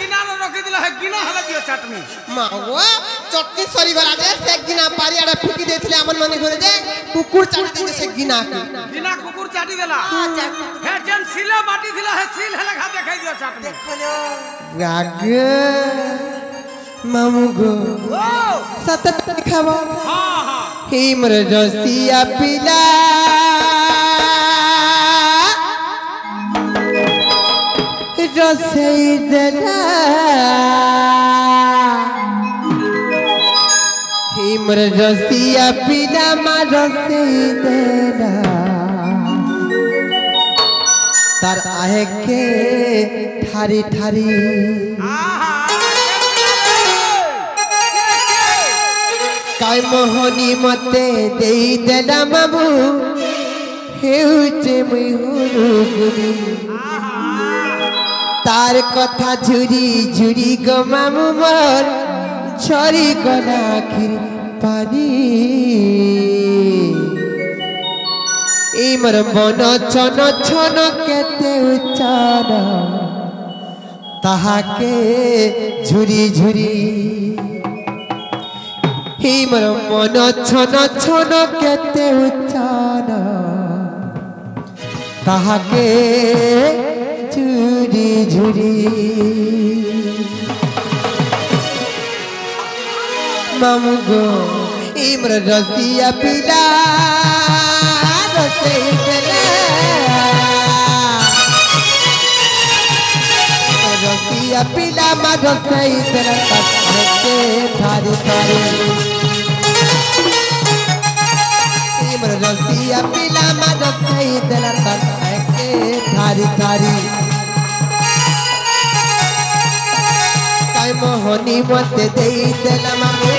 गिना न रखि दिला है गिना हला दियो चटनी मागो चटनी सरी गला जे से गिना पारियाडा फुकी देथिले हमन मने घरे जे कुकुर चाटी दे से गिना कुकुर चाटी देला हे जन सिला बाटी दिला है सिल हला खा देखाई दियो चटनी देखो लो गागे मामुगो सतत खावा हां हां हिमर रसिया पिला रसई दला हिमर रसिया पिला मा रसई दला तार आहे के ठारी ठारी काय मोहनी मते देई देला मामू हेउचे मुई हुरु गुरी तार कथा झुरी झुरी गो मामू मोर झरी गला आखिर पानी ए मोर मन छन छन केते उच्चार ताहाके झुरी झुरी हे मोर मन छन छन केते उच्चार ताहाके झुरी झुरी मामू गो ए मोर रसिया पिला रसई देला रसिया पिला मा रसई देला ताके थारी थारी ए मोर रसिया पिला मा रसई देला ताके थारी थारी काय मोहनी मते देई देला मामू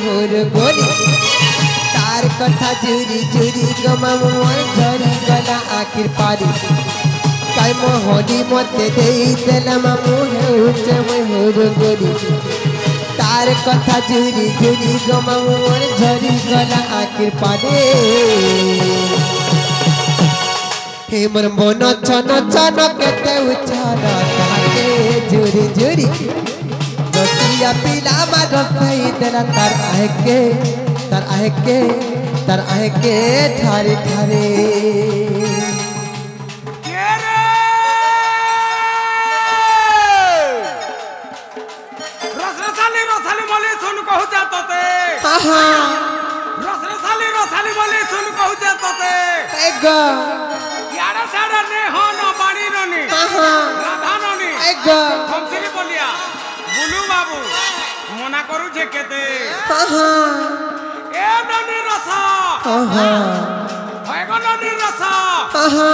मोर गोरी तार कथा झुरी झुरी गो मामू झरी गला आखिर पारी काय मोहनी मते देई देला मामू हेउचे मोर गोरी तार कथा झुरी झुरी गो मामू झरी गला आखिर पारी हे मोर मन छन छन केते उछार ताके झुरी झुरी रसिया पिला मा रसई देला तार आहे के ठारे ठारे के रे रसरसाली मले सुन कहू जातते हां रसरसाली मले सुन कहू जातते एगा याडा साडा ने हो न बाणी ननी हां राधा ननी एगा हमसरी बोलिया बुलू बाबू मना करू जे केते हां ए ननी रसा हां होय गो ननी रसा हां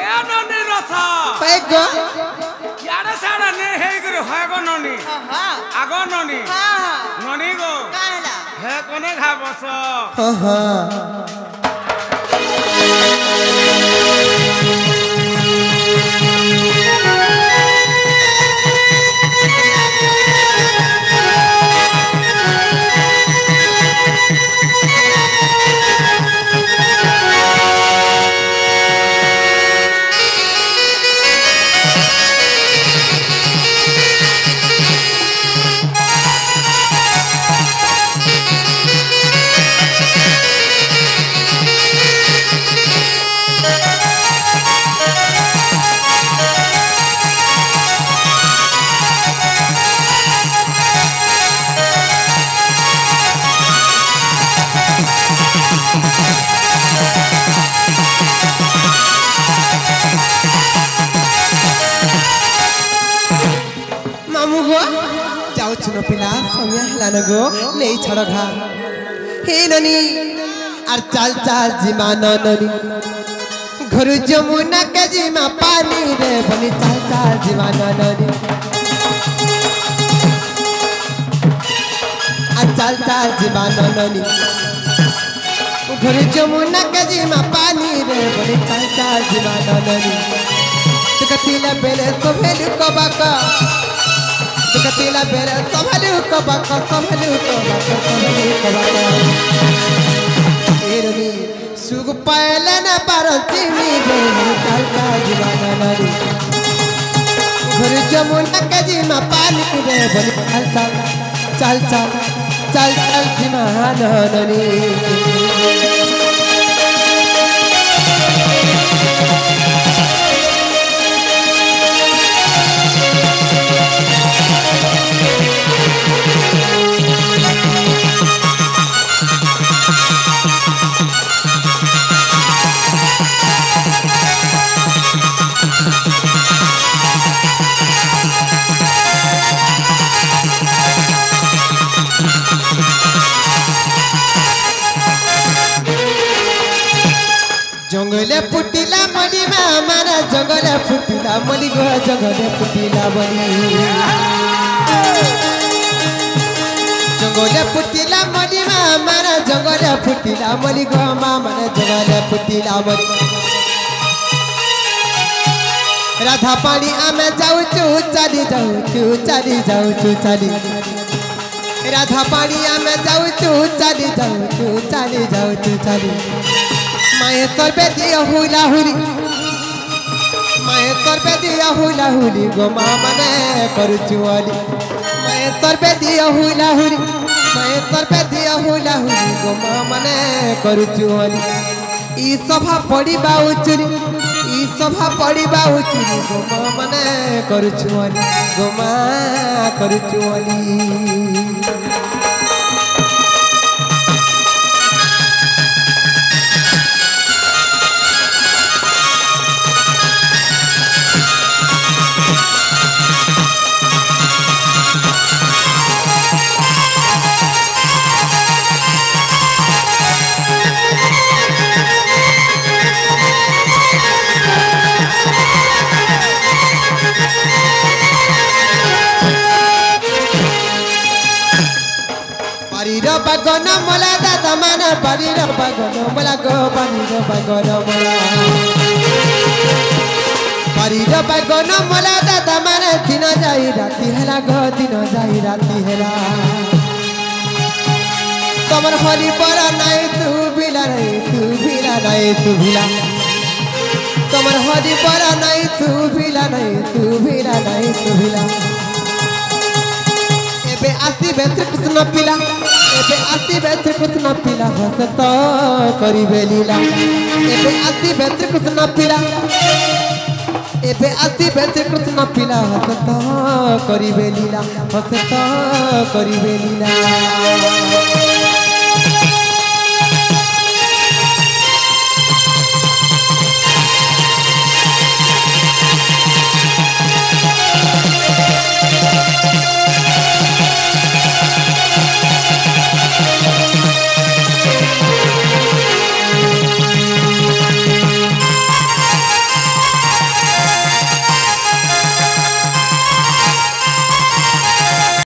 ए ननी रसा एगा याडा साडा ने हे गरे होय गो ननी आगो ननी ननी गो काहला हे कोने खा बस हां पिला समिया हलान गो नहीं छड़ घा हे ननी आर चाल चाल जिमान ननी घर जमुना के जिमा पानी रे बनी चाल चाल जिमान ननी आर चाल चाल जिमान ननी घर जमुना के जिमा पानी रे बनी चाल चाल जिमान ननी कतिला बेले सोहेल को बाका कतिला बेले सोहेल को बाका एरनी सुग पायला ना पारती मी रे चाल चाल जीवाना नरी फिर जमुना के जी में पानी रे बोली चल चल चल चल चल चल जी महाननी जंगले फुटिला मली में हमारा जंगले फुटिला मली गो जंगले फुटिला मली जंगले फुटिला मली में हमारा जंगले फुटिला मली गो मामा जंगले फुटिला मली राधा पानी आमे जाऊ चली राधा पानी आमे जाऊ चली माए तोर पे दिया हुला हुली माए तोर पे दिया हुला हुली गो मामा ने करू चुआली माए तोर पे दिया हुला हुली माए तोर पे दिया हुला हुली गो मामा ने करू चुआली ई सभा पड़ीबा उचुरी ई सभा पड़ीबा उचुरी गो मामा ने करू चुआली गो मा करू चुआली बागन मोला दादा माना बारीर बागन मोला गो बारीर बागन मोला बारीर बागन मोला दादा माना दिन जाई राती हेला गो दिन जाई राती हेला तमर हरि पर नाई तू भिला नहीं तू भिला नहीं तू भिला तमर हरि पर नाई तू भिला नहीं तू भिला नहीं तू भिला एबे आसी बेत्र कृष्ण पिला एबे आसी बेत्र कृष्ण पिला हसत करिबे लीला एबे आसी बेत्र कृष्ण पिला एबे आसी बेत्र कृष्ण पिला हसत करिबे लीला हसत करिबे लीला